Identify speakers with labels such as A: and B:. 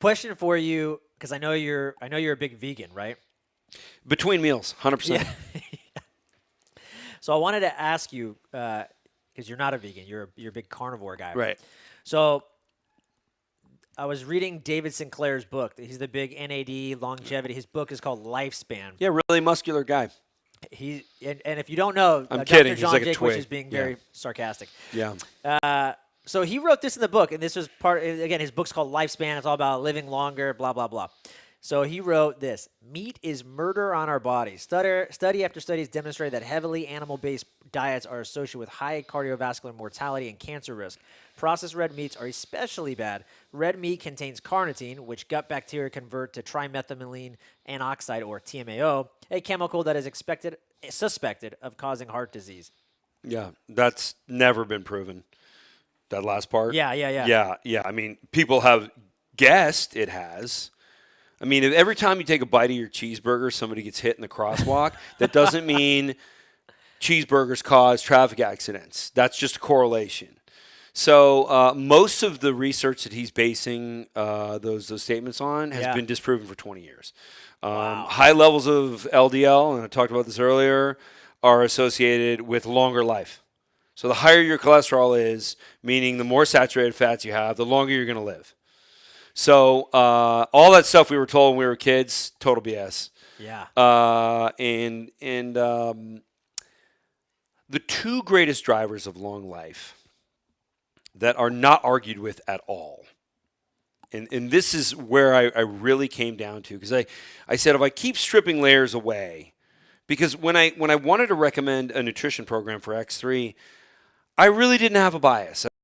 A: Question for you, because I know you're a big vegan, right?
B: Between meals, 100%.
A: Yeah. So I wanted to ask you, because you're not a vegan, you're a big carnivore guy.
B: Right.
A: So I was reading David Sinclair's book. He's the big NAD longevity. His book is called Lifespan.
B: Yeah, really muscular guy.
A: And if you don't know,
B: I'm
A: Dr.
B: kidding. He's
A: John
B: like a
A: Jaquish
B: twig.
A: is being
B: Yeah.
A: very sarcastic.
B: Yeah.
A: So he wrote this in the book, and this was again, his book's called Lifespan. It's all about living longer, blah, blah, blah. So he wrote this: meat is murder on our bodies. Study after study has demonstrated that heavily animal-based diets are associated with high cardiovascular mortality and cancer risk. Processed red meats are especially bad. Red meat contains carnitine, which gut bacteria convert to trimethylene anoxide, or TMAO, a chemical that is suspected of causing heart disease.
B: Yeah. That's never been proven. That last part.
A: Yeah.
B: Yeah. I mean, people have guessed it has. I mean, if every time you take a bite of your cheeseburger, somebody gets hit in the crosswalk, that doesn't mean cheeseburgers cause traffic accidents. That's just a correlation. So most of the research that he's basing those statements on has been disproven for 20 years.
A: Wow.
B: High levels of LDL, and I talked about this earlier, are associated with longer life. So the higher your cholesterol is, meaning the more saturated fats you have, the longer you're going to live. So all that stuff we were told when we were kids, total BS.
A: Yeah.
B: And the two greatest drivers of long life that are not argued with at all, and this is where I really came down to, because I said if I keep stripping layers away, because when I wanted to recommend a nutrition program for X3, I really didn't have a bias.